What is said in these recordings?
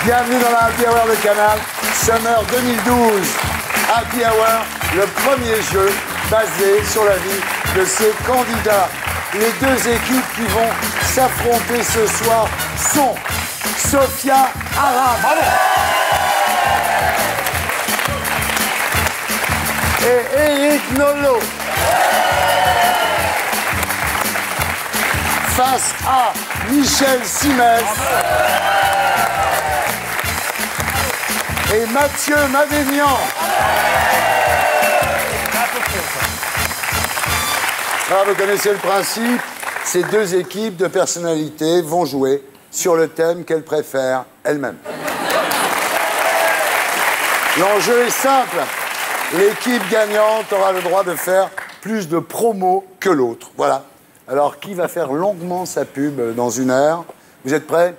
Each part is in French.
Bienvenue dans la Happy Hour de Canal. Summer 2012. Happy Hour, le premier jeu basé sur la vie de ces candidats. Les deux équipes qui vont s'affronter ce soir sont Sophia Aram. Bravo. Et Eric Nolot. Face à Michel Simès et Mathieu Madénian. Alors, vous connaissez le principe. Ces deux équipes de personnalités vont jouer sur le thème qu'elles préfèrent elles-mêmes. L'enjeu est simple. L'équipe gagnante aura le droit de faire plus de promos que l'autre. Voilà. Alors, qui va faire longuement sa pub dans une heure? Vous êtes prêts?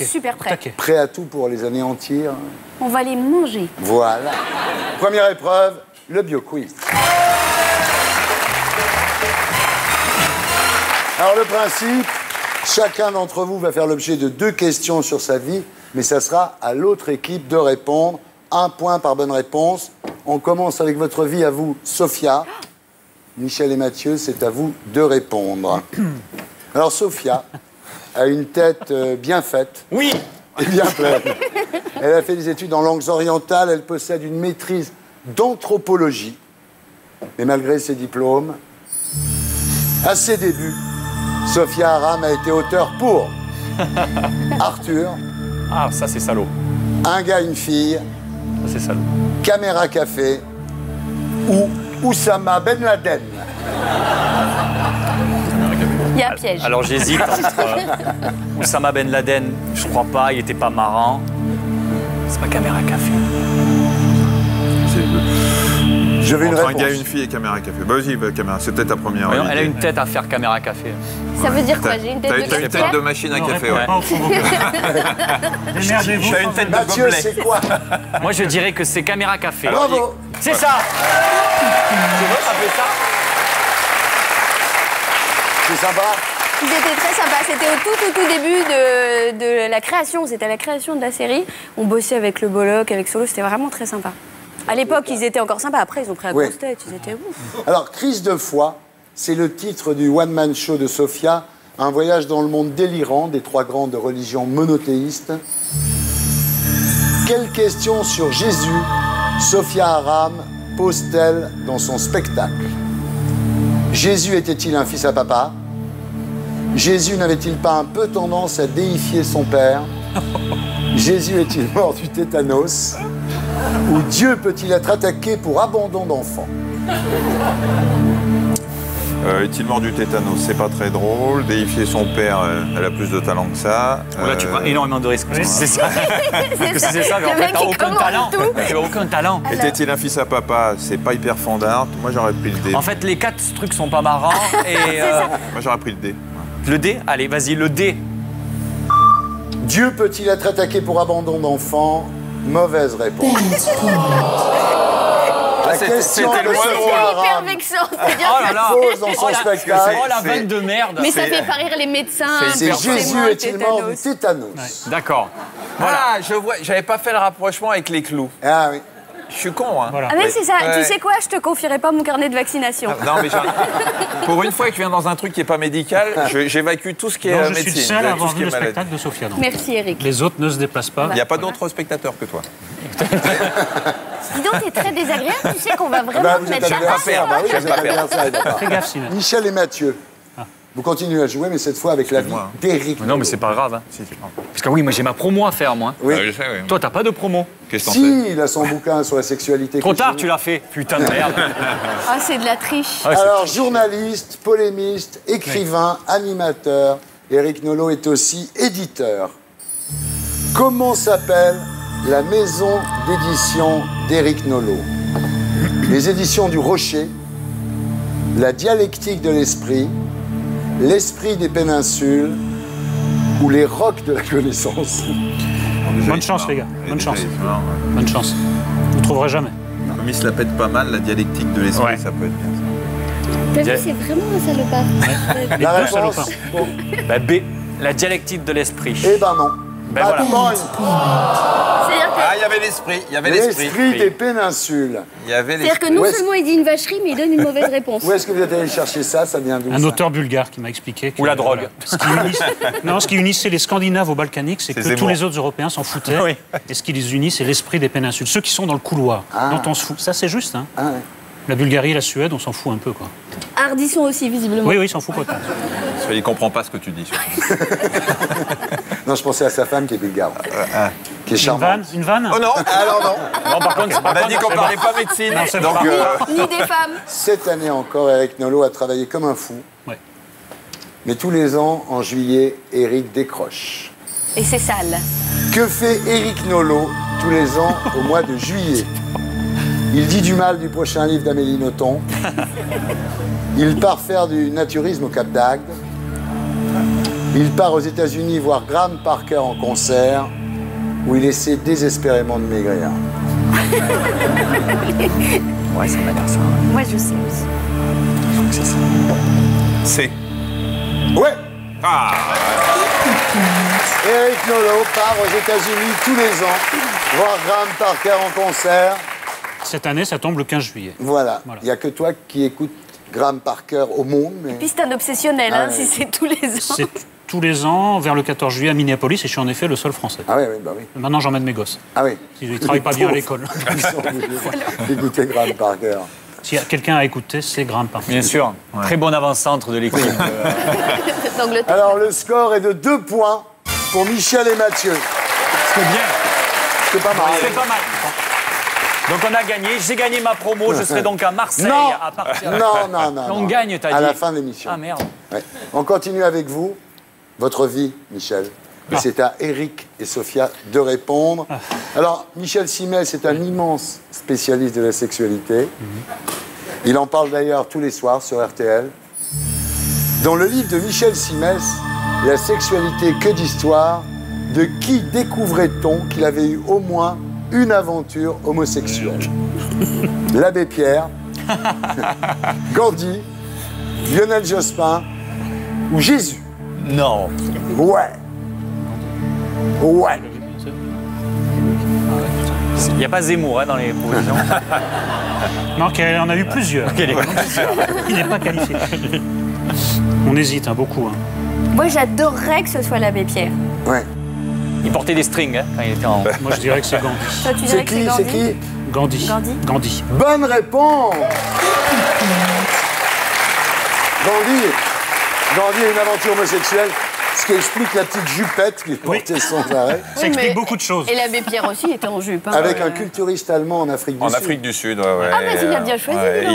Super prêt. Prêts à tout pour les anéantir? On va les manger. Voilà. Première épreuve, le bio-quiz. Alors, le principe, chacun d'entre vous va faire l'objet de 2 questions sur sa vie, mais ça sera à l'autre équipe de répondre. 1 point par bonne réponse. On commence avec votre vie à vous, Sophia. Michel et Mathieu, c'est à vous de répondre. Alors, Sophia a une tête bien faite. Oui. Et bien pleine. Elle a fait des études en langues orientales. Elle possède une maîtrise d'anthropologie. Mais malgré ses diplômes, à ses débuts, Sophia Aram a été auteure pour Arthur. Ah, ça c'est salaud. Un gars, une fille. Ça c'est salaud. Caméra Café ou Oussama Ben Laden. Il y a un piège. Alors j'hésite entre Oussama Ben Laden, je crois pas, il était pas marrant. C'est pas Caméra Café. Je veux une Entre un réponse. gars, une fille et Caméra Café. Bah vas-y, Caméra, c'est peut-être ta première. Ouais, elle a idée. une tête à faire Caméra Café. Ça veut dire quoi? J'ai une tête de T'as une tête de machine à café, ouais. Démerdez-vous. J'ai une tête de Mathieu, gobelet. c'est quoi? Moi je dirais que c'est Caméra Café. Bravo. C'est ça. Tu veux appeler ça? C'est sympa. Ils étaient très sympas. C'était au tout début de la création. C'était à la création de la série. On bossait avec le Bollock, avec Solo. C'était vraiment très sympa. À l'époque, ils étaient encore sympas. Après, ils ont pris la Oui. grosse tête. Ils étaient ouf. Alors, Crise de foi, c'est le titre du one-man show de Sophia, un voyage dans le monde délirant des 3 grandes religions monothéistes. Quelle question sur Jésus Sophia Aram pose-t-elle dans son spectacle? Jésus était-il un fils à papa? Jésus n'avait-il pas un peu tendance à déifier son père? Jésus est-il mort du tétanos? Ou Dieu peut-il être attaqué pour abandon d'enfant? Est-il mort du tétanos? C'est pas très drôle. Déifier son père, elle a plus de talent que ça. Là tu prends énormément de risques. Parce que c'est ça. Parce que c'est ça, mais en Le fait mec, t'as il aucun commande talent. tout. Tu as aucun talent. Était-il un fils à papa? C'est pas hyper fandard. Moi j'aurais pris le D. En fait les 4 trucs sont pas marrants et Moi j'aurais pris le D. le D, allez vas-y le D. Dieu peut-il être attaqué pour abandon d'enfant? Mauvaise réponse. La question c'était de le moins Sophia drôle. Hyper Aram vexant. C'est-à-dire Oh là là. pose dans son Oh la- spectacle. Oh la vanne de merde. Mais ça fait pas rire les médecins. C'est Jésus forcément, est-il mort du tétanos. tétanos? D'accord. Ah, je vois, j'avais pas fait le rapprochement avec les clous. Ah oui. Je suis con, hein. Ah mais c'est ça. Ouais. Tu sais quoi? Je te confierai pas mon carnet de vaccination. Non, mais pour une fois que je viens dans un truc qui est pas médical, j'évecue tout ce qui est Donc, je médecine. suis le seul à tout avoir ce qui vu est le maladie. spectacle de Sophia. donc. Merci Eric. Les autres ne se déplacent pas. Il n'y a pas d'autres spectateurs que toi. Dis donc, t'es très désagréable. Tu sais qu'on va vraiment Bah, te vous mettre êtes la adversaires. Bah oui, J'aime vous pas êtes perdre. adversaires, d'accord. Fais gaffe, Simon. Michel et Mathieu, vous continuez à jouer, mais cette fois avec la vie Excuse-moi. d'Éric. Non mais c'est pas grave. Hein. Parce que oui, moi j'ai ma promo à faire moi. Oui. Je sais, oui. Toi t'as pas de promo. Qu'est-ce que t'en fais? Si, il a son bouquin sur la sexualité. Trop tard que tu l'as fait. Putain de merde. Ah, c'est de la triche. Ouais, c'est Alors, triché. journaliste, polémiste, écrivain, animateur, Eric Nolot est aussi éditeur. Comment s'appelle la maison d'édition d'Eric Nolot? Les éditions du Rocher, la dialectique de l'esprit, l'esprit des péninsules ou les rocs de la connaissance? Bonne chance, les gars. Bonne chance. Bonne chance. Vous ne trouverez jamais. Comme il se la pète pas mal, la dialectique de l'esprit, Ouais. ça peut être bien. T'as vu, c'est vraiment un salopard. La deux réponse? salopards. Bah, B, la dialectique de l'esprit. Eh ben non. Ben Pas voilà. de point. C'est-à-dire que, Ah, il y avait l'esprit. Il y avait l'esprit. L'esprit des péninsules. Il y avait c'est-à-dire que l'esprit. non Où est-ce- seulement il dit une vacherie, mais il donne une mauvaise réponse. Où est-ce que vous êtes allé chercher ça? Ça vient d'où? Un ça auteur bulgare qui m'a expliqué que... Ou la drogue. Ce qui unissait les Scandinaves aux Balkaniques, c'est que C'est tous Zemmour. les autres Européens s'en foutaient. Oui. Et ce qui les unit, c'est l'esprit des péninsules. Ceux qui sont dans le couloir, dont on se fout. Ça, c'est juste. Hein. Ah, ouais. La Bulgarie et la Suède, on s'en fout un peu, quoi. Ardisson aussi, visiblement. Oui, oui, il s'en fout pas tant. Il comprend pas ce que tu dis. surtout. Non, je pensais à sa femme qui est bulgare. Qui est Une charmante. vanne? Une vanne? Oh non, alors non. Non, par contre, On a dit qu'on parlait pas médecine. Non, c'est Donc, pas. Ni des femmes. Cette année encore, Eric Nolot a travaillé comme un fou. Ouais. Mais tous les ans, en juillet, Eric décroche. Et c'est sale. Que fait Eric Nolot tous les ans au mois de juillet? Il dit du mal du prochain livre d'Amélie Nothomb. Il part faire du naturisme au Cap d'Agde. Il part aux États-Unis voir Graham Parker en concert, où il essaie désespérément de maigrir. Ouais, ça m'a l'air ça. Moi, je sais aussi. c'est. Ouais! Ah, Eric Nolot part aux États-Unis tous les ans voir Graham Parker en concert. Cette année, ça tombe le 15 juillet. Voilà. Voilà. Il n'y a que toi qui écoutes Graham Parker au monde. Mais... Puis c'est un obsessionnel, Ah hein, ouais. si c'est tous les ans. C'est tous les ans, vers le 14 juillet, à Minneapolis, et je suis en effet le seul Français. Ah oui, oui, bah oui. Maintenant, j'emmène mes gosses. Ah oui. Ils ne travaillent pas bien à l'école. Ils sont obligés d'écouter Graham Parker. S'il y a quelqu'un à écouter, c'est Graham Parker. Bien sûr. Très bon avant-centre de l'équipe. D'Angleterre. Alors, le score est de 2 points pour Michel et Mathieu. C'est bien. C'est pas mal. C'est pas mal. Donc on a gagné. J'ai gagné ma promo. Je serai donc à Marseille Non. à partir. Non. On non. gagne, t'as dit. À la fin de l'émission. Ah merde. Ouais. On continue avec vous. Votre vie, Michel. Et c'est à Eric et Sophia de répondre. Alors, Michel Simès est un immense spécialiste de la sexualité. Il en parle d'ailleurs tous les soirs sur RTL. Dans le livre de Michel Simès, La sexualité, que d'histoire, de qui découvrait-on qu'il avait eu au moins une aventure homosexuelle? L'abbé Pierre, Gandhi, Lionel Jospin ou Jésus? Non. Ouais. Ouais. Il n'y a pas Zemmour dans les propositions. Non, il en a eu plusieurs. Il n'est pas qualifié. On hésite, beaucoup. Hein. Moi, j'adorerais que ce soit l'abbé Pierre. Ouais. Il portait des strings quand il était en. Moi, je dirais que c'est Gandhi. Toi, tu C'est dirais que c'est qui? Gandhi C'est qui? Gandhi. Gandhi. Gandhi. Bonne réponse. Gandhi a une aventure homosexuelle, ce qui explique la petite jupette qu'il portait sans arrêt. Ça explique beaucoup de choses. Et l'abbé Pierre aussi était en jupe. Hein. Avec un culturiste allemand en Afrique du en Sud. Afrique du Sud, ouais. Ah, mais il a bien choisi, dis donc. Il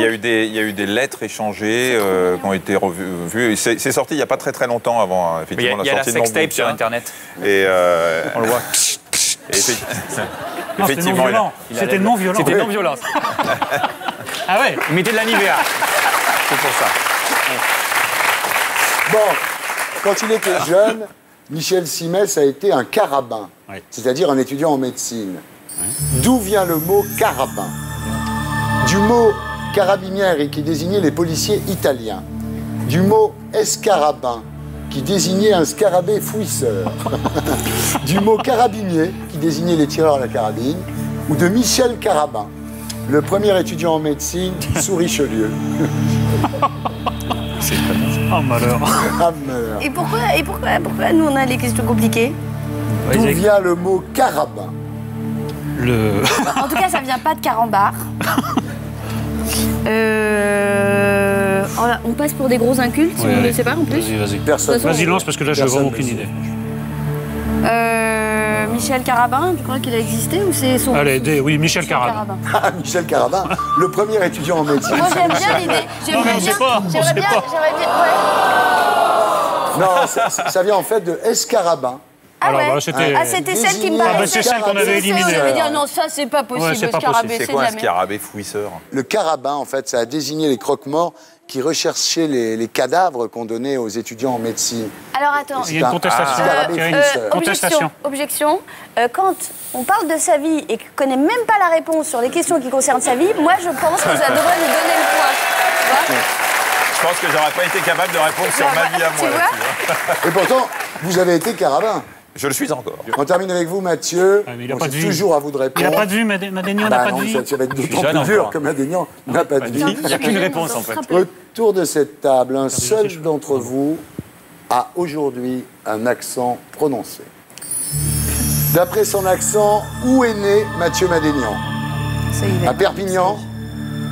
y a eu des lettres échangées qui ont été revues. C'est sorti il n'y a pas très longtemps avant, Il y effectivement, a la sortie de mon sextape sur bouquin. Internet. Et On le voit. Non, c'était non violent. C'était non violent. C'était non violence. Ah ouais. Il mettait de la Nivea. C'est pour ça. Bon, quand il était jeune, Michel Simès a été un carabin, Oui. c'est-à-dire un étudiant en médecine. D'où vient le mot carabin? Du mot carabinieri qui désignait les policiers italiens. Du mot escarabin qui désignait un scarabée fouisseur. Du mot carabinier qui désignait les tireurs à la carabine. Ou de Michel Carabin, le premier étudiant en médecine sous Richelieu. Oh, malheur. Ah, malheur. Et pourquoi nous, on a les questions compliquées? D'où vient le mot carabin? En tout cas, ça vient pas de carambar. On passe pour des gros incultes, si Ouais, on ne ouais. le sait pas en plus. Vas-y. Personne. Vas-y, lance, parce que là, je n'ai Personne vraiment ne aucune sait. idée. Michel Carabin, tu crois qu'il a existé ou c'est son... Allez, oui, Michel Carabin. Ah, Michel Carabin, le premier étudiant en médecine. Moi, j'aime bien l'idée. Non, mais on sait pas, on sait pas. J'aimerais bien, ouais. Non, ça vient en fait de escarabin. Ah Alors, ouais. voilà, c'était- Ah, c'était celle qui me Ah, bah, paraissait. c'est celle qu'on avait C'est éliminée. ça, j'allais dire, non, ça, c'est pas possible. Ouais, c'est pas scarabée, possible. c'est quoi un jamais. scarabée fouisseur? Le carabin, en fait, ça a désigné les croque-morts qui recherchaient les cadavres qu'on donnait aux étudiants en médecine. Alors, attends. Il y a une contestation. scarabée Thierry. fouisseur. Contestation. Objection. Quand on parle de sa vie et qu'on ne connaît même pas la réponse sur les questions qui concernent sa vie, moi, je pense que ça devrait lui donner le point. Tu vois? Je pense que j'aurais pas été capable de répondre sur ma vie à Tu moi. vois là-dessus, hein. Et pourtant, vous avez été carabin. Je le suis encore. On termine avec vous, Mathieu. Ah, mais il a Bon, pas de c'est vie. toujours à vous de Il répondre. n'a pas de vue, Madénian n'a Bah pas non, de vie. ça va être d'autant jeune plus dur encore. que Madénian n'a pas de vie. Il n'y a qu'une réponse, en fait. Autour de cette table, un seul d'entre vous a aujourd'hui un accent prononcé. D'après son accent, où est né Mathieu Madénian? Ça y va. À Perpignan,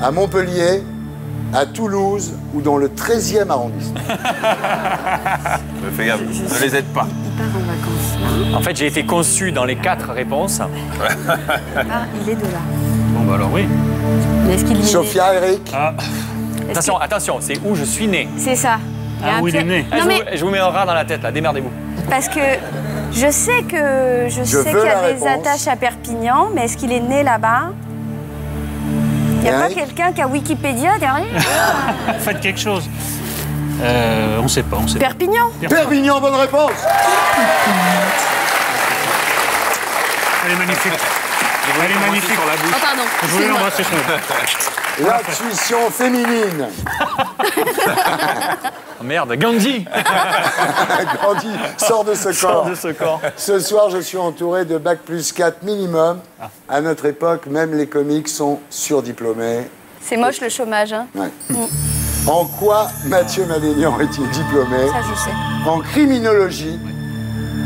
à Montpellier, à Toulouse ou dans le 13e arrondissement? Fais gaffe, ne les aide pas. Il part en vacances là. En fait, j'ai été conçu dans les 4 réponses. Il est de là. Bon, bah alors oui. Mais est-ce qu'il y est né? Sophia, Eric? Ah, Attention, attention, c'est où je suis né. C'est ça. Il y a Ah, un où il est pied- né. Non mais Je vous mets un rat dans la tête, là, démerdez-vous. parce que je sais que veux qu'il y la a des réponse. attaches à Perpignan, mais est-ce qu'il est né là-bas? Il n'y a pas Eric quelqu'un qui a Wikipédia derrière? faites quelque chose. On ne sait pas, on sait pas. Perpignan. Perpignan, bonne réponse! Elle est magnifique. Elle est magnifique. Oh pardon. Je voulais l'embrasser sur le L'intuition féminine. Oh, merde, Gandhi. Grandi, sort de ce Sors corps. de ce corps. Ce soir, je suis entouré de Bac plus 4 minimum. À notre époque, même les comiques sont surdiplômés. C'est moche le chômage. Hein. Ouais. En quoi Mathieu Madénian est-il diplômé? Ça je sais. En criminologie,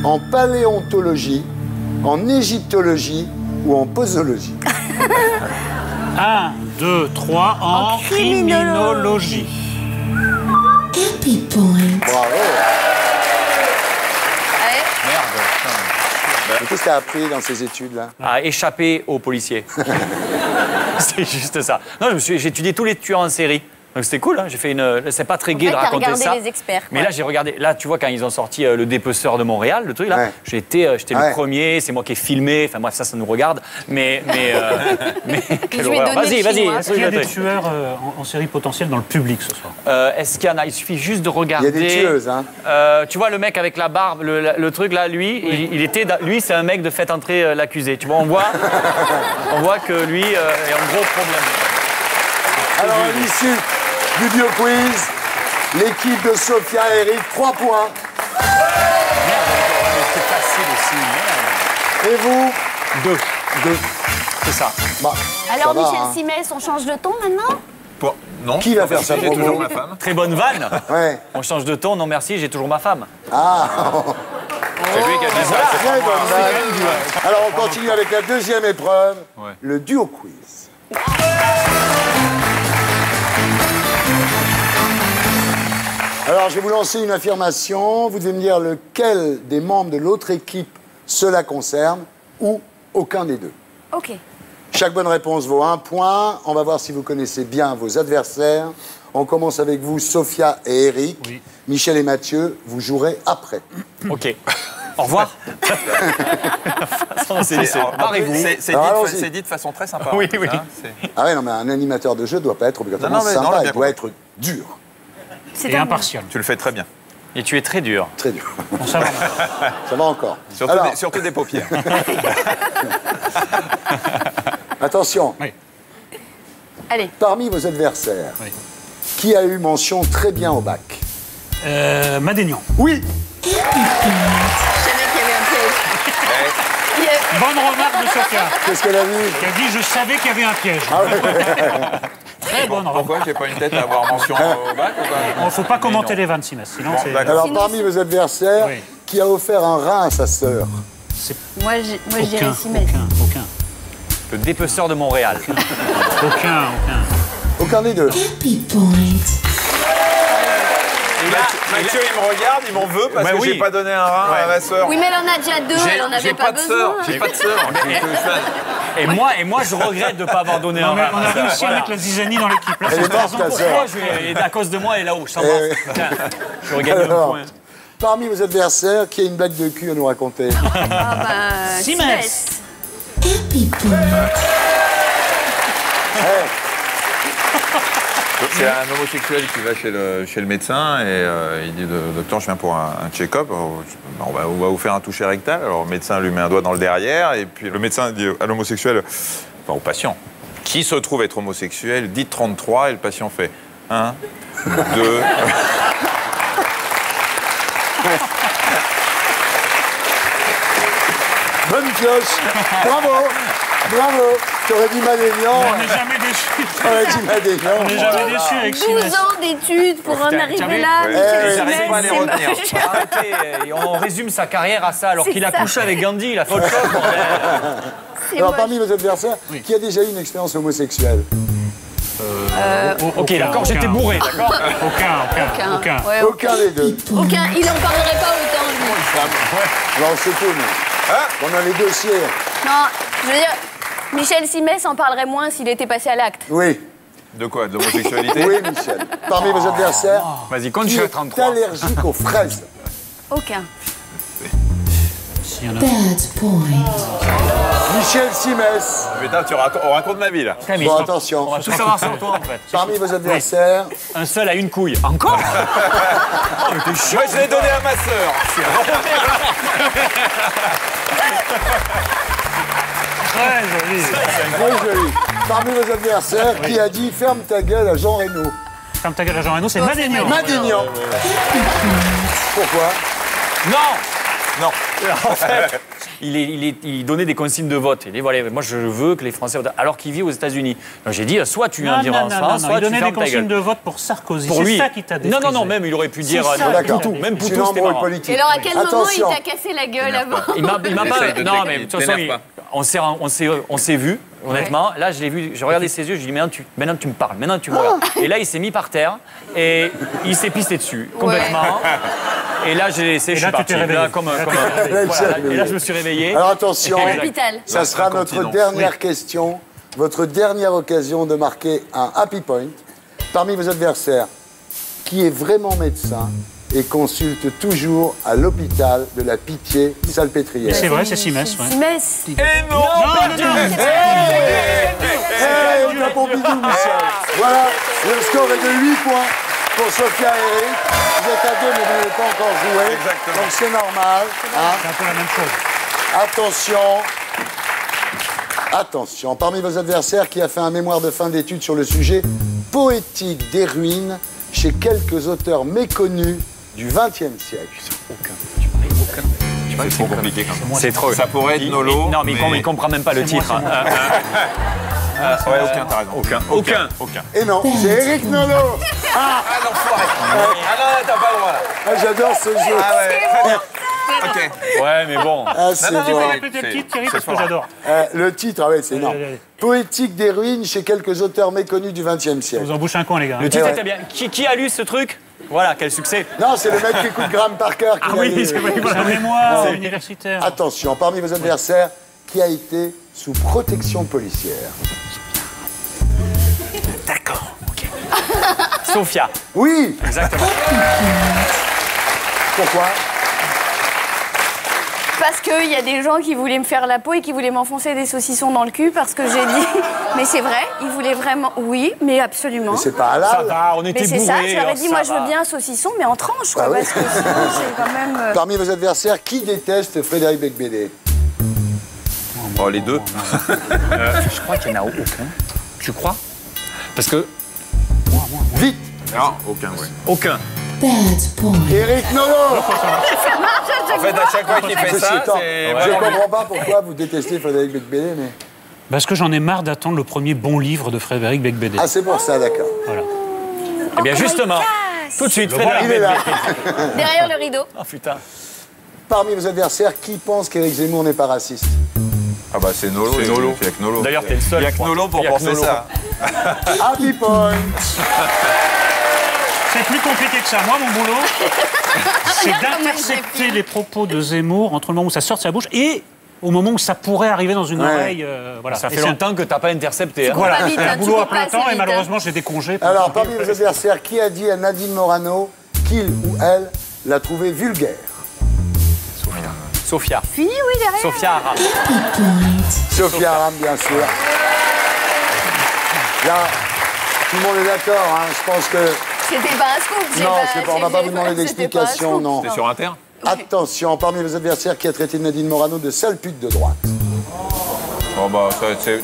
en paléontologie, en égyptologie ou en posologie? 1, 2, 3, en criminologie. Happy Point. Bravo! Ouais. Mais qu'est-ce que tu as appris dans ces études-là? À échapper aux policiers. C'est juste ça. Non, j'ai étudié tous les tueurs en série. Donc c'était cool, hein. J'ai fait une. C'est pas très gai fait, de t'as raconter regardé ça. les experts, Mais quoi. là, j'ai regardé. Là, tu vois, quand ils ont sorti le dépeceur de Montréal, le truc là, Ouais. j'étais Ouais. le premier. C'est moi qui ai filmé. Enfin bref, ça nous regarde. Mais quelle Je vais horreur. donner Vas-y, le vas-y. chinois. Est-ce qu'il y a des vas-y. tueurs en série potentielle dans le public ce soir? Est-ce qu'il y en a? Il suffit juste de Il y regarder. a des tueuses, hein? Tu vois le mec avec la barbe, le truc là, lui, lui c'est un mec de fait entrer l'accusé. Tu vois, on voit que lui est un gros problème. Alors, à l'issue du bio-quiz, l'équipe de Sophia et Eric, 3 points. C'est facile aussi. Et vous? 2. C'est ça. Bah, Alors ça va, Michel hein. Simès, on change de ton maintenant? Non. Qui va faire sa J'ai promo? toujours ma femme. Très bonne vanne. Ouais. On change de ton, non merci, j'ai toujours ma femme. Ah, C'est lui qui a dit ça. très bonne vanne. Alors, on continue avec la deuxième épreuve, Ouais. le duo quiz. Alors, je vais vous lancer une affirmation. Vous devez me dire lequel des membres de l'autre équipe cela concerne ou aucun des deux. Ok. Chaque bonne réponse vaut 1 point. On va voir si vous connaissez bien vos adversaires. On commence avec vous, Sophia et Eric. Oui. Michel et Mathieu, vous jouerez après. Ok. Au revoir. Barrez-vous. Alors, C'est allons-y. dit de façon très sympa. Oui, en plus, oui. hein. Ah ouais, non, mais un animateur de jeu ne doit pas être obligatoirement Non, non, mais non, sympa, j'ai il bien doit compris. être dur. Et impartial. Tu le fais très bien. Et tu es très dur. Très dur. Bon, ça va. Ça va encore. Surtout, Alors, surtout des paupières. attention, Oui. Allez. parmi vos adversaires, Oui. qui a eu mention très bien au bac? Madénian. Oui. Je savais qu'il y avait un piège. Il y a- Bonne remarque de Sophia, Qu'est-ce qu'elle a vu? qui a dit « Je savais qu'il y avait un piège Ah ouais. Très bonne remarque. Pourquoi j'ai pas une tête à avoir mention au bac ou pas? Il ne faut pas commenter les vannes, Simès, sinon Bon, c'est... d'accord. Alors, Sinon, parmi vos adversaires, Oui. qui a offert un rein à sa sœur? Moi, je dirais Simès. Aucun. Le dépeceur de Montréal. Aucun. Aucun des deux. Happy Point. Mathieu, il me regarde, il m'en veut parce Ouais, que oui. j'ai pas donné un rein à ma sœur. Oui, mais elle en a déjà deux, elle en avait J'ai pas pas de sœur. besoin. J'ai pas de sœur. Et moi, je regrette de ne pas avoir donné un Non, mais rein. on a réussi à mettre la zizanie dans l'équipe. Là, Elle c'est est morte, ta Pourquoi sœur. à cause de moi, elle est là-haut. Je t'embrasse. Tiens, je regagne un Alors, point. parmi vos adversaires, qui a une blague de cul à nous raconter? Ah bah, Simès. Happy Point. C'est un homosexuel qui va chez le médecin et il dit docteur, je viens pour un check-up. On va vous faire un toucher rectal. Alors le médecin lui met un doigt dans le derrière et puis le médecin dit à l'homosexuel, enfin au patient, qui se trouve être homosexuel, dit 33 et le patient fait 1, 2. bonne pioche. Bravo. Bravo. T'aurais dit Madénian. On n'est jamais déçu. T'aurais dit Madénian. On n'est jamais déçu avec 12 Simès. ans d'études pour en arriver là. Ouais, j'arrive pas à les C'est retenir. moche. Arrêtez, on résume sa carrière à ça, alors C'est qu'il a ça. couché avec Gandhi, il a fait autre chose. bordel. C'est Alors, moche. parmi vos adversaires, qui a déjà eu une expérience homosexuelle? Ok, d'accord, j'étais bourré, d'accord. Aucun. Ouais, Aucun des deux. aucun. Il en parlerait pas autant, lui. Non, c'est tout, nous. On a les dossiers. Non, je veux dire, Michel Simès en parlerait moins s'il était passé à l'acte. Oui. De quoi? De l'homosexualité? Oui, Michel. Parmi vos adversaires, Vas-y, compte qui jusqu'à est 33. allergique aux fraises? Aucun. S'il y en a. Bad point. Michel Simès. Putain, on raconte ma vie, là. Camille, Bon, on attention. va tout savoir sur toi, en fait. Parmi vos adversaires, Un seul a une couille. Encore? Moi, je l'ai donné à ma sœur. Très joli. très joli. Parmi vos adversaires, qui a dit ferme ta gueule à Jean Reno? Ferme ta gueule à Jean Reno, c'est Madénian. Madénian. Pourquoi? Non! Non. En fait, il donnait des consignes de vote. Il dit, voilà, moi je veux que les Français votent, alors qu'il vit aux États-Unis. Donc j'ai dit, soit tu viens dire en France, soit il tu donnait des fermes ta consignes gueule. de vote pour Sarkozy. Pour C'est lui. ça qui t'a défrisé. Non, même il aurait pu dire ça. non, D'accord. Poutou, même C'est Poutou, une c'était embrouille marrant. politique. Et alors, à quel moment Attention. il t'a cassé la gueule avant? Il m'a pas. Essaye de Non, mais de toute façon, t'énerve pas. on s'est vu, honnêtement. Là, je l'ai vu, j'ai regardé ses yeux, je lui ai dit, maintenant tu me parles, maintenant tu me regardes. Et là, il s'est mis par terre et il s'est pissé dessus, complètement. Et là, j'ai laissé, je suis là, tu parti. t'es réveillé. Là, comme Là, il voilà, s'est et réveillé. là, je me suis réveillé. Alors attention, L'hôpital. ça sera notre Incontinence. dernière question, votre dernière occasion de marquer un happy point. Parmi vos adversaires, qui est vraiment médecin et consulte toujours à l'hôpital de la Pitié-Salpêtrière? C'est vrai, c'est Simès. Ouais. Simès. Et non, Non, Hey, on a Pompidou, Michel. Voilà, le score est de 8 points pour Sophia et Eric. Vous êtes à 2, mais vous n'avez pas encore joué. Exactement. Donc c'est normal. Hein. C'est un peu la même chose. Attention. Attention. Parmi vos adversaires, qui a fait un mémoire de fin d'études sur le sujet poétique des ruines chez quelques auteurs méconnus du XXe siècle? C'est trop compliqué quand même. C'est trop. Ça pourrait être Nolo. Non, mais il comprend même pas le titre. Ouais, aucun, t'as raison. Aucun. Et non, c'est Eric Nolot. Ah, l'enfoiré. Ah non, t'as pas le droit, là. Ah, j'adore ce jeu. Ah ouais, très bien. Ok. Ouais, mais bon. Ah, c'est non, Tu peux bon. répéter le titre, Thierry, parce que j'adore. Le titre, ah ouais, c'est énorme. allez. Poétique des ruines chez quelques auteurs méconnus du XXe siècle. Vous en bouchez un coin, les gars. Le titre ouais. était bien. Qui a lu ce truc? Voilà, quel succès. Non, c'est le mec qui écoute Graham Parker qui l'a lu. C'est un mémoire universitaire. Attention, parmi vos adversaires, qui a été sous protection policière? D'accord, ok. Sophia. Oui. Exactement. Pourquoi? Parce qu'il y a des gens qui voulaient me faire la peau et qui voulaient m'enfoncer des saucissons dans le cul parce que j'ai dit. Mais c'est vrai, ils voulaient vraiment. Oui, mais absolument. Mais c'est pas halal. Ça va, on était Mais c'est bourrés. ça, je leur ai alors dit, ça moi je va. veux bien un saucisson, mais en tranche, quoi, Ah oui. parce que sinon c'est quand même. Parmi vos adversaires, qui déteste Frédéric Becbédé? Oh, les deux. Je crois qu'il n'y en a aucun. Tu crois? Parce que. Vite. Non, aucun, ouais. Aucun. Bad point. Eric Nolot. En fait, à chaque fois qu'il fait Ceci ça, étant, c'est... je ne comprends pas pourquoi vous détestez Frédéric Becbédé, mais... Parce que j'en ai marre d'attendre le premier bon livre de Frédéric Becbédé. Ah, c'est pour ça, d'accord. Eh bien, justement, tout de suite, Frédéric Il est là. Derrière le rideau. Oh putain. Parmi vos adversaires, qui pense qu'Éric Zemmour n'est pas raciste? Ah bah c'est Nolo. C'est Nolo. Il y a que Nolo. D'ailleurs, t'es le seul. Il y a que je crois. Nolo pour Il y a que penser Nolo. ça. Happy point. C'est plus compliqué que ça. Moi, mon boulot, c'est Regarde comment il d'intercepter défile. les propos de Zemmour entre le moment où ça sort de sa bouche et au moment où ça pourrait arriver dans une Ouais. oreille. Voilà. Ça Et fait c'est un- longtemps que t'as pas intercepté. Hein. Voilà, pas vite, c'est hein, un tu boulot peux à pas plein assez temps et vite, malheureusement j'ai des congés. Alors, parmi vos adversaires, qui a dit à Nadine Morano qu'il ou elle l'a trouvé vulgaire? Sophia. Fini, oui, derrière. Sophia Aram. Happy point. Sophia Aram, bien sûr. Là, tout le monde est d'accord, hein. Je pense que... C'était pas un scoop. j'ai Non, c'est pas- on n'a pas j'ai- vous demandé c'était pas un d'explication, scoop. non. T'es sur Inter? Attention, parmi vos adversaires, qui a traité Nadine Morano de sale pute de droite? Oh bah,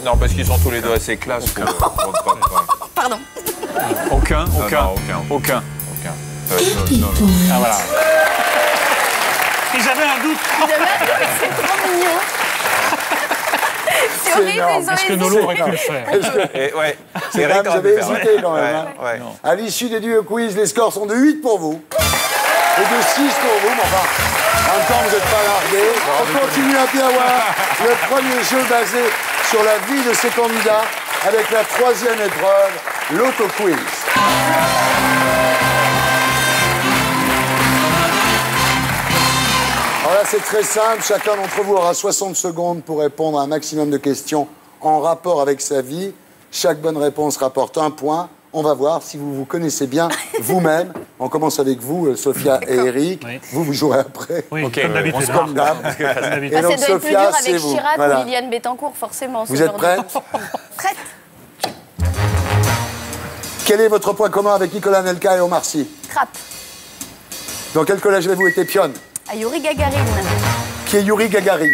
non, parce qu'ils sont tous les deux assez classes. Pardon. Aucun. Aucun. Ça va être Happy Nolo. point. Ah, voilà. Et j'avais un doute. C'est trop mignon. C'est énorme. Est-ce que Nolo aurait pu le faire? Et, ouais. C'est Eric vous aurait avez pu faire, hésité quand même. hein. Ouais. À l'issue des duos quiz, les scores sont de 8 pour vous et de 6 pour vous. Mais enfin, en même temps, vous n'êtes pas largués. On continue à bien voir le premier jeu basé sur la vie de ces candidats avec la troisième épreuve, l'auto-quiz. Alors là, c'est très simple. Chacun d'entre vous aura 60 secondes pour répondre à un maximum de questions en rapport avec sa vie. Chaque bonne réponse rapporte 1 point. On va voir si vous vous connaissez bien vous-même. On commence avec vous, Sophia et Eric. Oui. Vous jouerez après. Oui, Ok, comme d'habitude. on se Comme d'hab. Comme d'habitude. Et Ça donc, doit être plus Sophia, dur c'est avec vous. Chirac Voilà. ou Liliane Bettencourt, forcément. ce Vous êtes genre de- prête? Prête. Quel est votre point commun avec Nicolas Nelka et Omar Sy? Crap. Dans quel collège avez-vous été pionne? À Yuri Gagarin. Qui est Yuri Gagarin?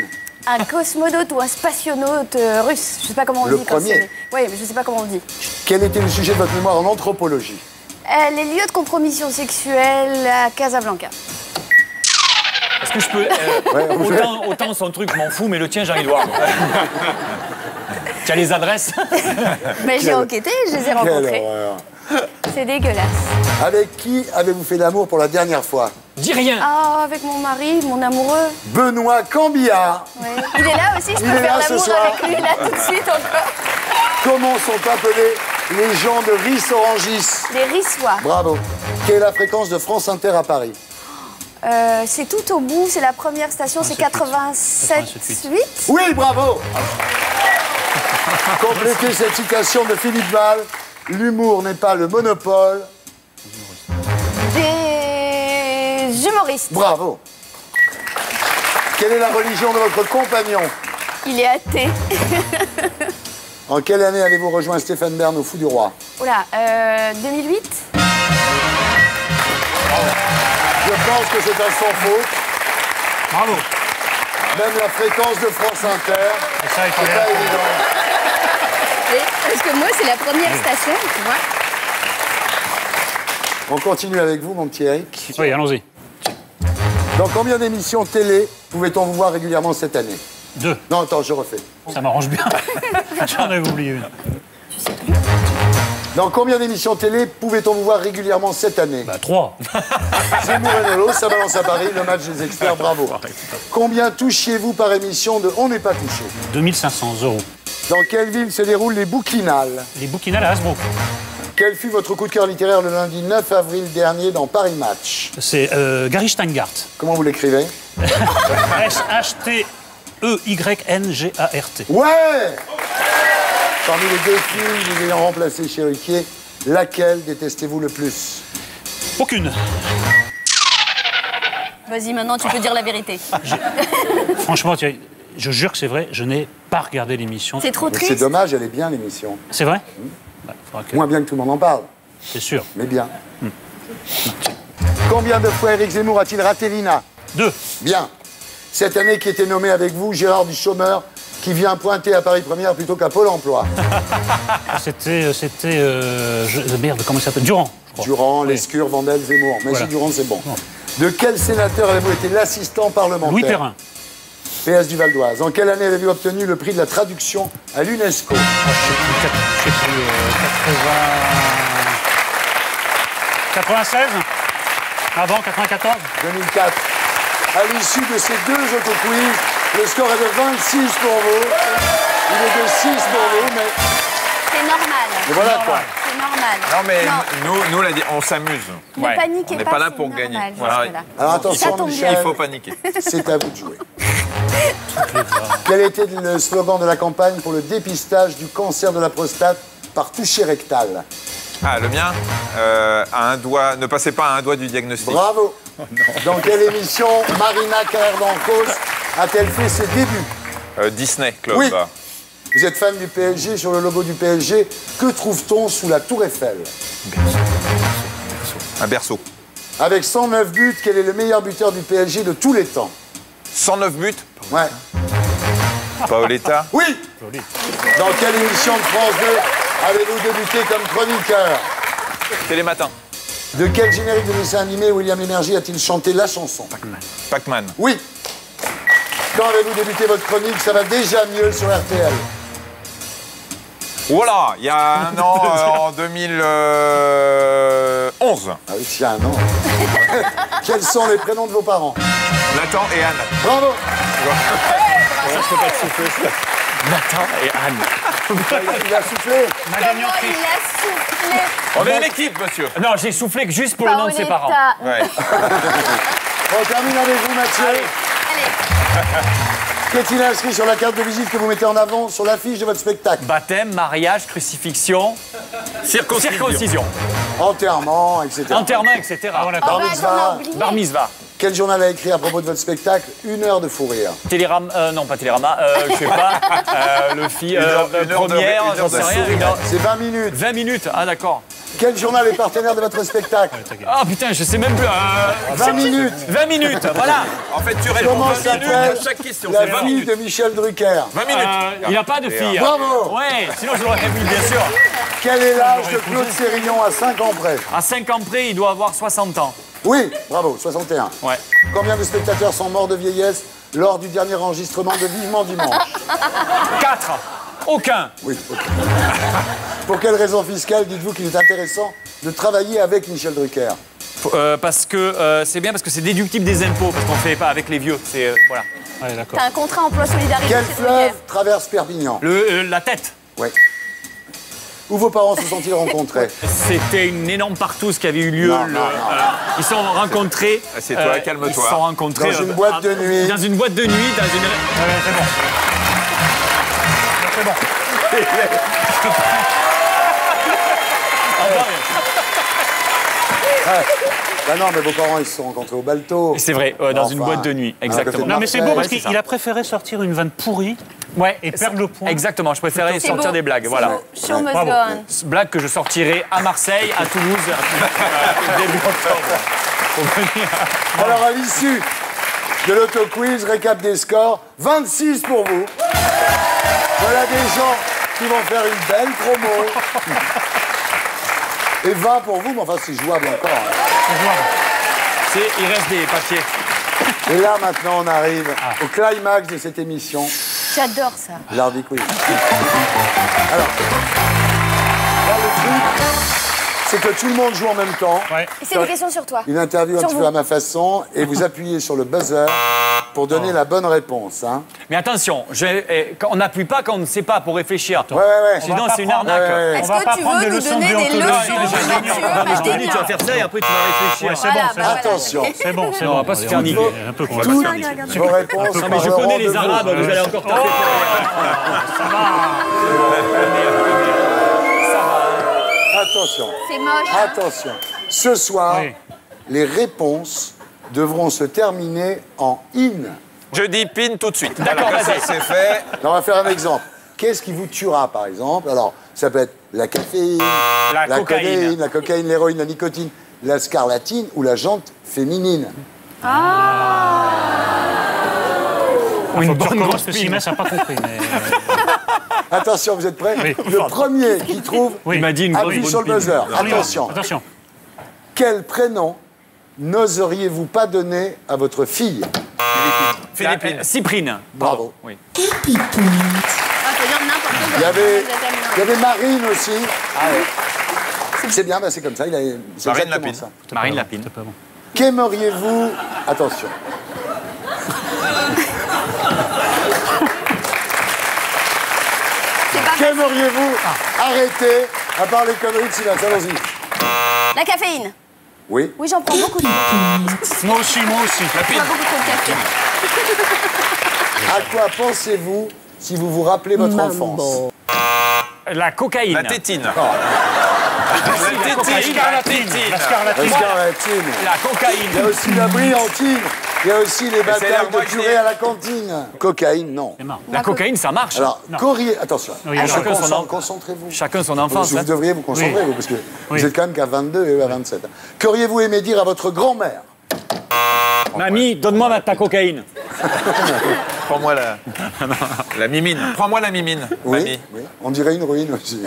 Un cosmonaute ou un spationaute russe. Je sais pas comment on Le dit. quand premier. c'est- Oui, mais je sais pas comment on dit. Quel était le sujet de votre mémoire en anthropologie? Les lieux de compromission sexuelle à Casablanca. Est-ce que je peux. Autant son truc, je m'en fous, mais le tien, j'ai envie de voir. Tu as les adresses? Mais j'ai enquêté, je les ai Quelle rencontrés. horreur. C'est dégueulasse. Avec qui avez-vous fait l'amour pour la dernière fois? Dis rien. Ah, avec mon mari, mon amoureux. Benoît Cambillard. Ouais. Il est là aussi, je Il peux est faire là ce l'amour soir. avec lui, là, tout de suite encore. Comment sont appelés les gens de Ris-Orangis? Les Rissois. Bravo. Quelle est la fréquence de France Inter à Paris? C'est tout au bout, c'est la première station, c'est 87,8. Oui, bravo. Complétez cette citation de Philippe Val. L'humour n'est pas le monopole. Des humoristes. Bravo. Quelle est la religion de votre compagnon? Il est athée. En quelle année avez-vous rejoint Stéphane Bern au Fou du Roi? Oula, 2008. Je pense que c'est un sans faute. Bravo. Même la fréquence de France Inter. Et ça, il C'est fallait pas évident. Parce que moi, c'est la première station, tu vois. On continue avec vous, mon petit Eric. Oui, allons-y. Dans combien d'émissions télé pouvait-on vous voir régulièrement cette année? 2. Non, attends, je refais. Ça m'arrange bien. J'en avais oublié une. Dans combien d'émissions télé pouvait-on vous voir régulièrement cette année? 3. Zemmour et Nolo, ça balance à Paris, le match des experts, bravo. Combien touchiez-vous par émission de On n'est pas touché? 2500 €. Dans quelle ville se déroulent les bouquinales? Les bouquinales à Hasbrook. Quel fut votre coup de cœur littéraire le lundi 9 avril dernier dans Paris Match? C'est Gary Steingart. Comment vous l'écrivez? SHTEYNGART. Ouais! Parmi les deux films vous ayant remplacé chez Ruquier, laquelle détestez-vous le plus? Aucune. Vas-y, maintenant, tu peux dire la vérité. Franchement, je jure que c'est vrai, je n'ai pas regardé l'émission. C'est trop Mais c'est triste. dommage, elle est bien l'émission. C'est vrai? Ouais, faudra que- Moins bien que tout le monde en parle, C'est sûr. mais bien. Combien de fois Éric Zemmour a-t-il raté l'INA? 2. Bien. Cette année qui était nommé avec vous, Gérard du Chômeur, qui vient pointer à Paris Première plutôt qu'à Pôle emploi. Merde, comment il s'appelle? Durand, je crois. Durand, Oui. Lescure, Vandel, Zemmour. Mais Voilà. si Durand, c'est bon. De quel sénateur avez-vous été l'assistant parlementaire? Louis Perrin. PS du Val d'Oise. En quelle année avez-vous obtenu le prix de la traduction à l'UNESCO? Je sais plus, 96. Avant 94. 2004. À l'issue de ces deux autoquiz, le score est de 26 pour vous. Il est de 6 pour vous, mais C'est normal. et voilà quoi. C'est normal. Non, mais Non, nous on s'amuse. ne paniquez On n'est pas, pas là c'est pour normal, gagner. voilà. Alors Ça attention, tombe Michel, Il faut paniquer. c'est à vous de jouer. Quel était le slogan de la campagne pour le dépistage du cancer de la prostate par toucher rectal? Ah, le mien à un doigt, ne passez pas à un doigt du diagnostic. Bravo. Dans quelle émission Marina Carrère-Dancos a-t-elle fait ses débuts? Disney Club. Oui. Vous êtes fan du PSG, sur le logo du PSG, que trouve-t-on sous la Tour Eiffel? Un berceau. Avec 109 buts, quel est le meilleur buteur du PSG de tous les temps? 109 buts. Ouais. Paoletta. Oui. Dans quelle émission de France 2 avez-vous débuté comme chroniqueur? Télématin. De quel générique de dessin animé William Lémergie a-t-il chanté la chanson? Pac-Man. Oui. Quand avez-vous débuté votre chronique? Ça va déjà mieux sur RTL. Voilà, il y a un an, en 2011. Ah oui, il y a un an. Quels sont les prénoms de vos parents? Nathan et Anne. Bravo. Nathan et Anne. Il a soufflé. Ma Comment gagnante il a soufflé. On est l'équipe, monsieur. Non, j'ai soufflé que juste pour le nom de ses parents. Ouais. On termine avec vous, Mathieu. Allez. Qu'est-il inscrit sur la carte de visite que vous mettez en avant sur l'affiche de votre spectacle? Baptême, mariage, crucifixion, circoncision, Enterrement, etc. enterrement, etc. Ah, voilà. Bar Oh, bah, mitzvah. j'en ai oublié. Bar mitzvah. Quel journal a écrit à propos de votre spectacle? 1 heure de fou rire. Télérama, non pas Télérama, je sais pas, le film, Une heure de- première, une heure j'en de sais rien, sourire. une heure- C'est 20 minutes. 20 minutes, ah d'accord. Quel journal est partenaire de votre spectacle? Ah putain, je sais même plus. 20 minutes. 20 minutes, voilà. En fait, tu réponds Comment 20 minutes s'appelle à chaque question. la C'est 20 fille minutes. de Michel Drucker? 20 minutes. Il n'a pas de fille. Bravo. Ouais, sinon je l'aurais vu, bien sûr. Quel est l'âge de Claude Sérillon à 5 ans près? À 5 ans près, il doit avoir 60 ans. Oui, bravo, 61. Ouais. Combien de spectateurs sont morts de vieillesse lors du dernier enregistrement de Vivement Dimanche? 4. Aucun. Oui, ok. Pour quelle raison fiscale dites-vous qu'il est intéressant de travailler avec Michel Drucker? Parce que c'est bien parce que c'est déductible des impôts, parce qu'on fait pas avec les vieux. C'est voilà. Ouais, d'accord. T'as un contrat emploi solidarité. Quel chez fleuve Drucker. traverse Perpignan? La tête. Oui. Où vos parents se sont-ils rencontrés? C'était une énorme partouze qui avait eu lieu. Non, non, non. Ils se sont rencontrés. Ah, c'est toi, calme-toi. Ils se sont rencontrés Dans une boîte de nuit. Dans une boîte de nuit, dans une. Ouais, c'est bon. C'est bon. Bah non, mais vos parents, ils se sont rencontrés au Balto. C'est vrai, dans une Enfin, boîte de nuit, à exactement. côté de Non, mais c'est Marseille. beau parce Ouais, c'est qu'il ça. a préféré sortir une vanne pourrie Ouais, et perdre le point. Exactement, je préférais C'est sortir beau. des blagues, C'est voilà. beau. Show must Bravo. go on. Blague que je sortirai à Marseille, à Toulouse, début octobre. Pour venir. Alors, à l'issue de l'auto-quiz, récap des scores, 26 pour vous. Voilà des gens qui vont faire une belle promo. Et 20 pour vous, mais enfin, c'est jouable encore. hein. Il reste des papiers. Et là, maintenant, on arrive au climax de cette émission, J'adore ça. l'art du quiz. Alors, là, le truc, c'est que tout le monde joue en même temps. Ouais. Et c'est une question sur toi. Une interview un Sur petit vous. peu à ma façon, et vous appuyez sur le buzzer pour donner la bonne réponse. Hein. Mais attention, on n'appuie pas quand on ne sait pas pour réfléchir. Ouais, ouais, ouais. Sinon, c'est une prendre- arnaque. Ouais, ouais. Est-ce va que pas tu prendre veux des nous leçons de donner des déontologie leçons des de ingénieurs. nature Non, mais je te dis, Mathéo tu vas faire ça et après tu vas réfléchir. Ouais, c'est Voilà, bon, c'est bah bon. voilà. Attention. C'est bon, c'est Non, bon. on va pas se Allez, faire on niquer. va un peu Toutes quoi. vos réponses Non, mais je parleront connais de les vous. Arabes, vous allez encore taper. Attention, C'est moche. hein. attention. Ce soir, Oui. les réponses devront se terminer en in. Je dis pin tout de suite. D'accord, Voilà, vas-y. ça, c'est fait. On va faire un exemple. Qu'est-ce qui vous tuera, par exemple? Alors, ça peut être la caféine, La cocaïne. codéine, la cocaïne, l'héroïne, la nicotine, la scarlatine ou la jante féminine. Ou une Faut que tu bonne recommences, grosse parce que pine. Simès n'a pas compris. Mais... Attention, vous êtes prêts? Oui. Le premier qui trouve Oui. Il m'a dit une grosse appuie bonne sur le pine. buzzer. On y va. Attention. Attention. Quel prénom n'oseriez-vous pas donner à votre fille? Philippine. Cyprine. Bravo. Oui. Happy Point. Ah, faut dire n'importe quoi. Il y avait, Vous êtes amis. il y avait Marine aussi. C'est bien, bah, c'est comme ça. C'est Marine exactement Lapine. ça. Marine Lapine. C'est pas bon. Qu'aimeriez-vous... Attention. C'est pas Qu'aimeriez-vous arrêter, à part les conneries de Silas? Allons-y. la caféine. Oui. Oui, j'en prends beaucoup de Moi aussi, moi aussi. Je bois beaucoup trop de café. À quoi pensez-vous si vous vous rappelez votre enfance? La cocaïne. La tétine. La La cocaïne. tétine. La scarlatine. La scarlatine. La cocaïne. Il y a aussi la brillantine. Il y a aussi les c'est batailles l'air de moi que purée j'ai. à la cantine. Cocaïne, non. C'est marrant. La cocaïne, ça marche. Alors, attention. Oui, On se chacun son concentre, enfance. concentrez-vous. Chacun son enfance. Vous hein. devriez vous concentrer, Oui. vous, parce que Oui. vous êtes quand même qu'à 22 et eux à 27. Qu'auriez-vous aimé dire à votre grand-mère? Mamie, donne-moi ta cocaïne. Prends-moi la mimine. Prends-moi la mimine, Oui, mamie. oui. On dirait une ruine aussi.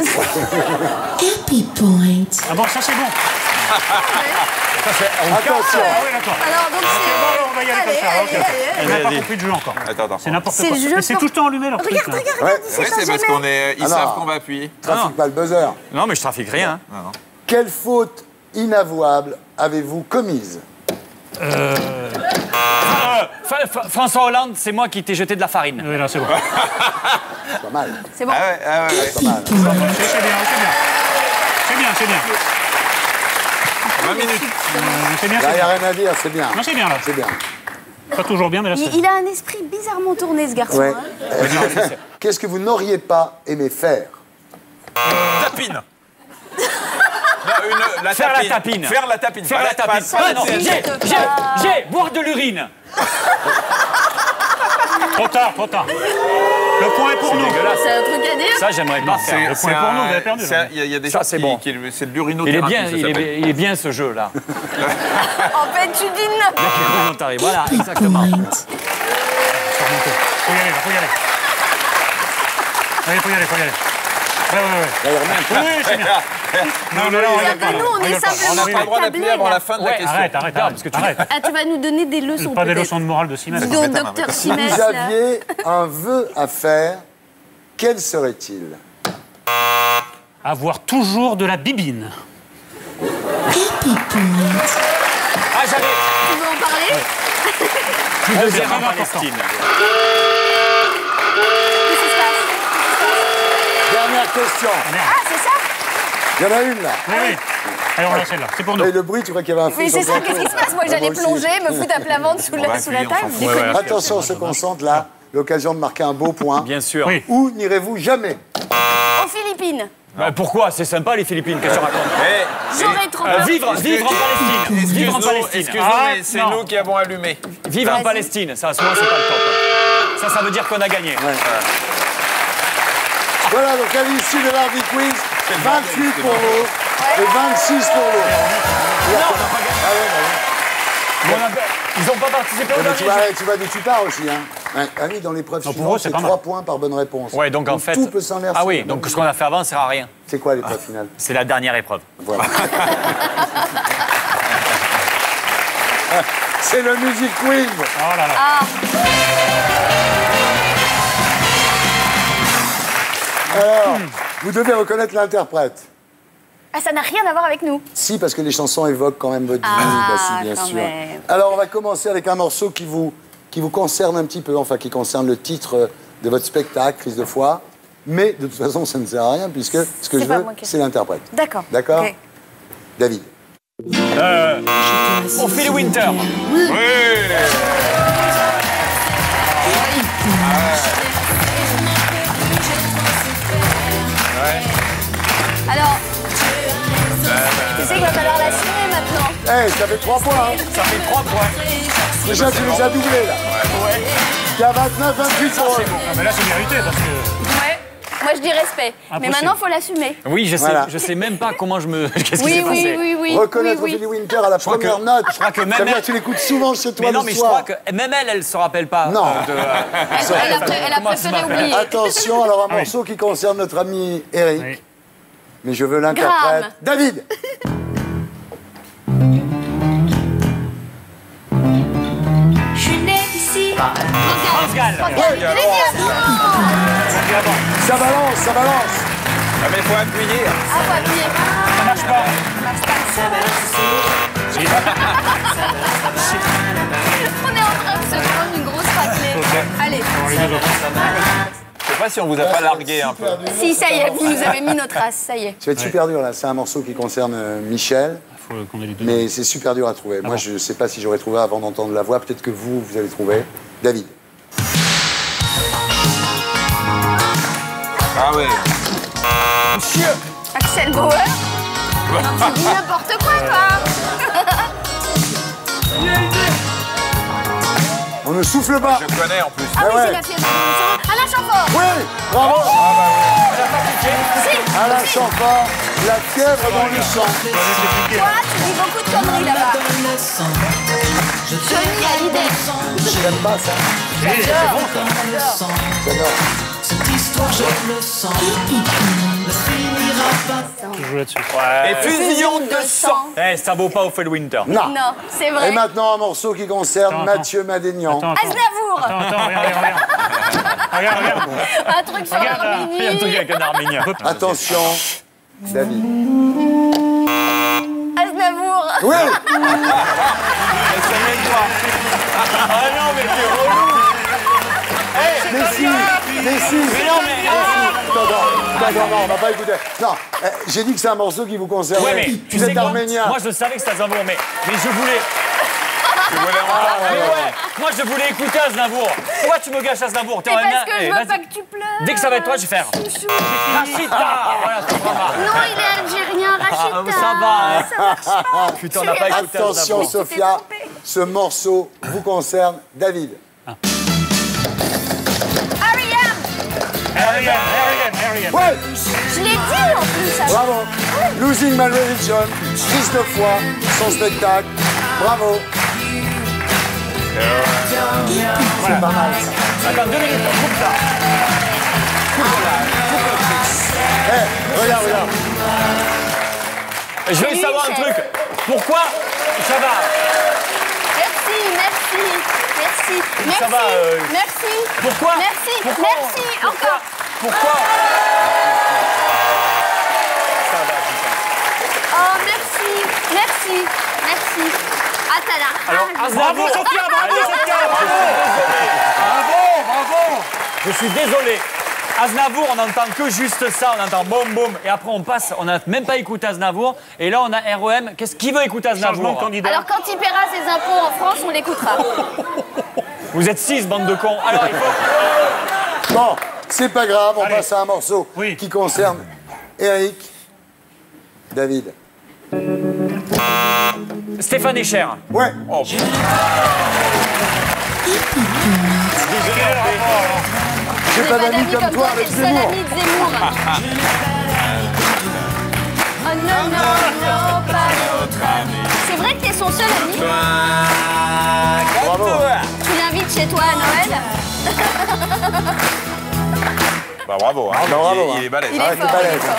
Happy Point. Ah bon, ça c'est bon. Attention. Ah oui, d'accord. Alors, donc c'est... Bon, on va y aller comme ça. Ok. On n'a pas Allez. compris de jeu encore. Attends. C'est n'importe C'est quoi. le jeu Mais c'est fort. tout le temps allumé leur truc. Regarde, là. regarde, Ouais. regarde, ils Oui, s'éteignent c'est parce jamais. qu'on est. Ils Alors. savent qu'on va appuyer. Trafique pas le buzzer. Non, mais je trafique rien. Non, non. Quelle faute inavouable avez-vous commise? François Hollande, c'est moi qui t'ai jeté de la farine. Oui, là, c'est bon. C'est pas mal. C'est bon. Ah ouais. C'est pas mal. C'est bien, c'est bien. C'est bien. 20 minutes. C'est bien, Là, c'est il n'y a bien. rien à dire, c'est bien. Non, c'est bien, là. C'est bien. Pas toujours bien, mais là, c'est Il a un esprit bizarrement tourné, ce garçon. Ouais. Hein. Qu'est-ce que vous n'auriez pas aimé faire? Tapine. Non, Faire la tapine. Faire la tapine. Faire la tapine. Ah non, j'ai, boire de l'urine. Trop tard, trop tard. Le point est pour nous. C'est un truc à dire. Ça, j'aimerais pas faire. Le point est pour nous, vous avez perdu. là. Il y a des Ça, gens c'est qui, bon. c'est de Il est l'urinothérapie. bien, ça il s'appelle. est bien ce jeu-là. En fait, tu dis non. Voilà, exactement. Point. Faut y aller, là, faut y aller. Allez, faut y aller. Ouais. Oui, c'est bien. Non, mais là, on regarde pas. Nous, on est regarde pas. simplement On n'a pas le droit d'appuyer avant la fin de la Ouais, question. Arrête. parce que tu- Arrête. Ah, tu vas nous donner des leçons, Pas des peut-être. leçons de morale de Simès. Dis donc, docteur Si Simès, vous là. aviez un vœu à faire, quel serait-il? Avoir toujours de la bibine. Happy Point. Ah, j'avais Tu veux en parler? plus de guerre en très Palestine. Qu'est-ce qui se passe? Dernière question. Ah, c'est ça? Il y en a une là. Oui. Allez, on lance celle-là. C'est pour nous. Et le bruit, tu crois qu'il y avait un feu Oui, sur c'est le ça. plateau. Qu'est-ce qui se passe? Moi, j'allais aussi. plonger, me foutre à plat ventre sous la va sous la appuyer, on table. s'en Déconne. fout. Attention, on se concentre là. L'occasion de marquer un beau point. Bien sûr. Oui. Où n'irez-vous jamais? Aux Philippines. Pourquoi? C'est sympa, les Philippines, qu'est-ce que tu racontes? J'aurais trop peur. Vivre en Palestine. Vivre en Palestine. Excuse-nous, Ah, mais c'est non. nous qui avons allumé. Vivre en Vas-y. Palestine. Ça, à ce moment, c'est pas le top. Ça veut dire qu'on a gagné. Voilà, donc à l'issue de l'Hardy Quiz, 28 pour vous et 26 pour l'autre. Ils n'ont pas participé au Mais dernier jeu. tu vas d'où tu pars aussi, hein. Ouais, ah oui, dans l'épreuve Non, pour suivante, eux, c'est c'est pas 3 mal. points par bonne réponse. Ouais, donc en fait. Tout peut s'inverser. Ah oui, donc ce qu'on a fait avant ne sert à rien. C'est quoi l'épreuve finale? C'est la dernière épreuve. Voilà. C'est le Music Quiz. Oh là là. Alors, vous devez reconnaître l'interprète. Ah, ça n'a rien à voir avec nous. Si, parce que les chansons évoquent quand même votre vie. Ah, Bah si, bien quand sûr. même. Alors, on va commencer avec un morceau qui vous concerne un petit peu, enfin, qui concerne le titre de votre spectacle, Crise de foi. Mais, de toute façon, ça ne sert à rien, puisque ce que C'est je pas veux, moi qui- c'est l'interprète. D'accord. D'accord Ok. David. Ophélie Winter. Alors, tu sais qu'il va falloir l'assumer maintenant. Eh, ça fait 3 points, hein. Ça fait 3 points. Déjà, tu les as doublés, là. Il y a 29, 28 pour eux. Ah, mais là, c'est mérité parce que. Ouais. Moi, je dis respect. Mais Impossible. maintenant, il faut l'assumer. Oui, je sais, Voilà. je sais même pas comment je me. Qu'est-ce qui Oui, s'est passé? oui. Reconnaître oui, Ophélie Winter à la crois première que- note. je crois que même Ça veut dire elle- que tu l'écoutes souvent chez toi Mais non, le mais je soir. crois que même elle se rappelle pas. Non. Elle a préféré oublier. Attention, alors un oui. morceau qui concerne notre ami Eric. Oui. Mais je veux l'interprète. Graham. David. Je suis née ici. France Gall. Ça balance, ça balance. Ah, mais il faut appuyer. Ah, faut appuyer. Ça marche pas. On est en train de se prendre une grosse raclée. Allez. Bon, les deux autres. Je sais pas si on vous a pas largué un peu. Si, ça y est, vous nous avez mis notre race, ça y est. Ça va être super dur là. C'est un morceau qui concerne Michel, Faut qu'on ait les deux. mais c'est super dur à trouver. Moi, je ne sais pas si j'aurais trouvé avant d'entendre la voix. Peut-être que vous allez trouver. David. Ah oui. Axel Bauer. Tu dis n'importe quoi, toi. On ne souffle pas. Je connais en plus. Ah oui, ouais. c'est la fièvre de Alain Chamfort. Oui, bravo. Si. Alain Chamfort, la fièvre dans le sang. Toi, tu dis beaucoup de conneries là-bas. Johnny Hallyday. J'aime pas ça. J'adore. J'adore. Cette histoire, je le sens, ne finira pas. Je joue là-dessus. Et fusion de sang. Eh, ça vaut pas au Fell Winter. Non. Non, c'est vrai. Et maintenant, un morceau qui concerne Attends, Mathieu Madénian. Aznavour. Attends, regarde. Regarde. Un truc sur Il y a un truc l'Arménie. avec un Arménien. Attention, David. Aznavour. Oui. Ah non, mais t'es relou. Mais si. Non, on va pas écouter. Non, j'ai dit que c'est un morceau qui vous concerne. Ouais, mais tu Vous sais êtes quoi arménien. Moi, je savais que c'était Aznavour, mais je voulais... Mais ouais, moi, je voulais écouter Aznavour. Pourquoi tu me gâches Aznavour? C'est parce que je veux pas que tu pleures. Dès que ça va être toi, je vais faire... Chouchou. Rachida. Voilà, ça va. Non, il est algérien, Rachida. Ça va. Ça marche pas. Putain, on n'a pas écouté Attention, Aznavour. Sophia, ce morceau vous concerne, David. Ariane. Ouais, Je l'ai dit en plus. bravo. Losing My Religion, crise de foi, son spectacle. Bravo. C'est pas mal. Attends, 2 minutes, on coupe ça. Regarde. Je veux savoir un truc. Pourquoi ça va? Merci. Ça va, Merci. Pourquoi? Merci. Pourquoi Merci. Encore. Pourquoi? Oh, merci. Ah, t'as la Alors, rage. Aznavour, Sophia, bravo. Je suis désolé. Aznavour, on n'entend que juste ça, on entend boum boum, et après on passe, on n'a même pas écouté Aznavour, et là on a REM. Qu'est-ce qui veut écouter Changement de Aznavour? candidat. Alors, quand il paiera ses impôts en France, on l'écoutera. Vous êtes 6, bande de cons. Alors il faut... Bon, c'est pas grave, on Allez. passe à un morceau Oui. qui concerne Eric, David. Stéphane Echer. Ouais. Oh, J'ai pas d'amis comme toi avec t'es le seul Zemmour. ami de Zemmour. Oh non, pas d'autre ami. C'est vrai que t'es son seul ami? Bravo. Tu l'invites chez toi à Noël? Bah bravo, hein. bravo, Il est balèze. Il est Ah, t'es fort, balèze. il est fort.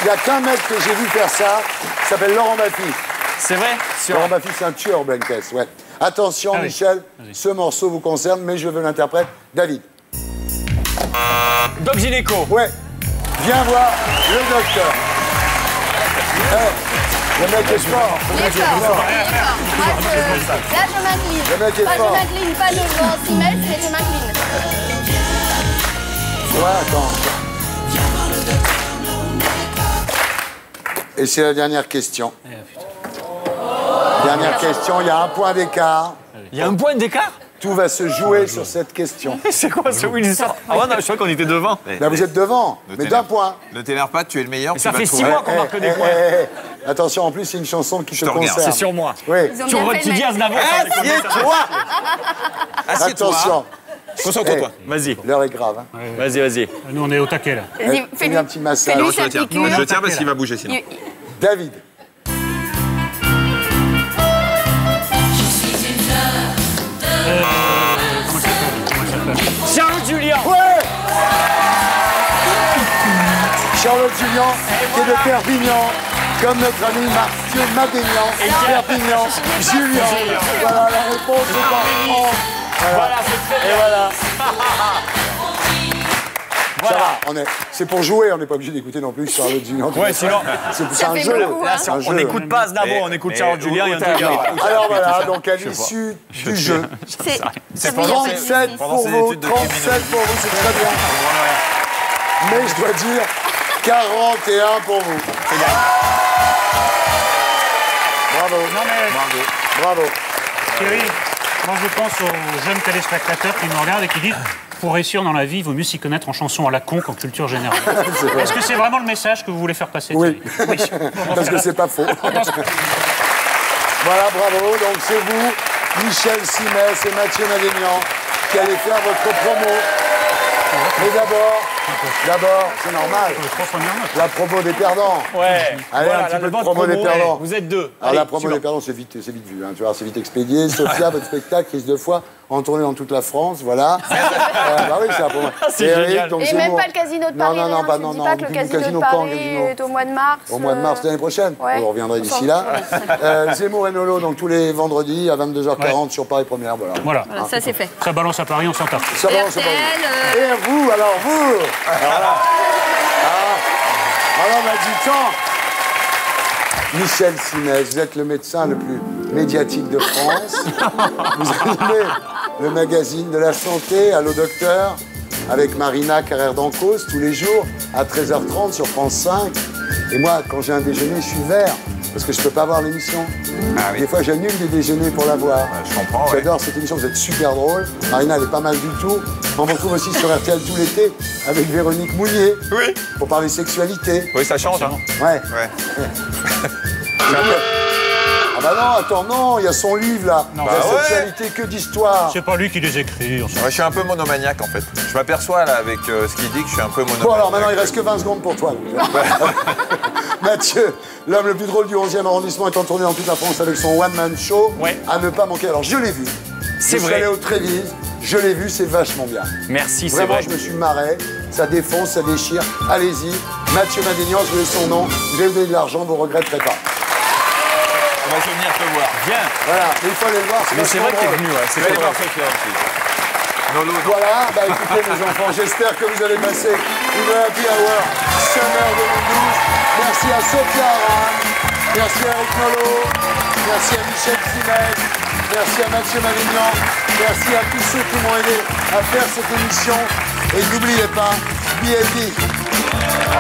Il n'y a qu'un mec que j'ai vu faire ça, il s'appelle Laurent Baffy. c'est vrai? Laurent Baffy, c'est un tueur, Blankes, ouais. Attention, Ah oui. Michel, ce morceau vous concerne, mais je veux l'interprète. David. Doc Gynéco. Ouais. Viens voir le docteur. Le mec est fort. Il est fort. Moi, là, je m'incline. Le mec est Pas fort. je m'incline, pas devant 6 mètres, mais je m'incline. Ouais, attends. Et c'est la dernière question. Dernière question, il y a un point d'écart. Il y a un point d'écart? Tout va se jouer sur cette question. C'est quoi ce Wilson? Ah ouais, non, je crois qu'on était devant. Là, vous êtes devant, mais d'un point. Ne t'énerve pas, tu es le meilleur. Ça tu fait vas 6 trouver. mois qu'on marque des points. Attention, en plus, c'est une chanson qui te te regarde, concerne. C'est sur moi. Oui. Ils ont Tu bien fait dis le mettre. Aznavour. Assieds-toi. Assieds-toi. Attention. Concentre-toi. Vas-y, L'heure est grave. Hein. vas-y. Nous, on est au taquet, là. Vas-y, Fais-lui un petit massage. fais-lui Non, je sa le tiens. piqûre. Je le tiens parce qu'il va bouger sinon. David. Charles Julien. Ouais. Charlotte Julien, qui est de Perpignan, comme notre ami Mathieu Madénian. Perpignan, Julien. Voilà, la réponse est en France. Voilà, c'est très Et bien. voilà. Ça Voilà. va, c'est pour jouer, on n'est pas obligé d'écouter non plus Charlotte Julien. Ouais, sinon, C'est un fait jeu. beaucoup, là, hein. si Un on jeu. n'écoute pas Aznavour, on écoute Charles Julien, il y a un truc à dire. Alors voilà, donc à l'issue du jeu, C'est pendant brillant. 37 pendant pour ces vous, études de 37 pour vous, c'est très bien. Mais je dois dire 41 pour vous. C'est bien. Bravo. Non, mais Bravo. Thierry, moi, je pense aux jeunes téléspectateurs qui nous regardent et qui disent pour réussir dans la vie, il vaut mieux s'y connaître en chanson à la con qu'en culture générale. Est-ce que c'est vraiment le message que vous voulez faire passer, Oui. Thierry? Oui. Parce que c'est pas faux. Voilà, bravo. Donc c'est vous, Michel Simès et Mathieu Madénian, qui allez faire votre promo. Mais d'abord, D'abord, c'est normal. Les 3 premières notes. La promo des perdants. Ouais. Allez, un petit peu de promo des perdants. Vous êtes 2. Alors la promo des perdants, c'est vite vu. Hein. Tu vois, c'est vite expédié. Sophia, votre spectacle, crise de foi, en tournée dans toute la France, voilà. Bah oui, c'est la promo. C'est génial. Donc, Et même pas le Casino de Paris. Non, rien, bah tu non, dis non. pas que le Casino de Paris est au mois de mars. Au mois de mars de l'année prochaine. Ouais. On reviendrait d'ici là. Zemmour et Nolo, donc tous les vendredis à 22h40 sur Paris Première. Voilà. Voilà. Ça, c'est fait. Ça balance à Paris, on s'en tape. Ça va, c'est bon. Et vous, alors vous alors on a du temps. Michel Simès, vous êtes le médecin le plus médiatique de France. Vous animez le magazine de la santé, Allô Docteur, avec Marina Carrère-Dancos tous les jours à 13h30 sur France 5. Et moi, quand j'ai un déjeuner, je suis vert, parce que je ne peux pas voir l'émission. Ah oui. Des fois, j'annule des déjeuners pour la voir. Je comprends, ouais. J'adore cette émission, vous êtes super drôle. Marina, elle est pas mal du tout. On vous retrouve aussi sur RTL tout l'été avec Véronique Mounier. Oui. Pour parler sexualité. Oui, ça change. Hein. Ouais. Ouais. Ah bah non, attends, non, il y a son livre là. Non. La Bah ouais. sexualité que d'histoire. C'est pas lui qui les écrit. on s'en- Ouais, je suis un peu monomaniaque en fait. Je m'aperçois là avec ce qu'il dit que je suis un peu monomaniaque. Bon alors maintenant il reste que 20 secondes pour toi. Mathieu, l'homme le plus drôle du 11e arrondissement est en tournée dans toute la France avec son one-man show. Ouais. À ne pas manquer. Alors je l'ai vu. C'est Je suis vrai. allé au Trévise, je l'ai vu, c'est vachement bien. Merci, c'est Vraiment, vrai. je me suis marré. Ça défonce, ça déchire. Allez-y. Mathieu Madénian, je veux son nom. Vous avez donné de l'argent, vous ne regretterez pas. On va venir te voir. Bien. Voilà, mais il faut aller le voir. Mais c'est vrai que t'es venu, ouais. C'est Je vais vrai. aller voir Sophia aussi. Nolo, non. Voilà, bah écoutez mes enfants, j'espère que vous allez passer une happy hour Summer 2012. Merci à Sophia Aram, merci à Eric Nolo, merci à Michel Simès, merci à Mathieu Malignan, merci à tous ceux qui m'ont aidé à faire cette émission. Et n'oubliez pas, BLD.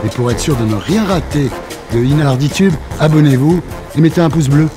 Et pour être sûr de ne rien rater de Inarditube, abonnez-vous et mettez un pouce bleu.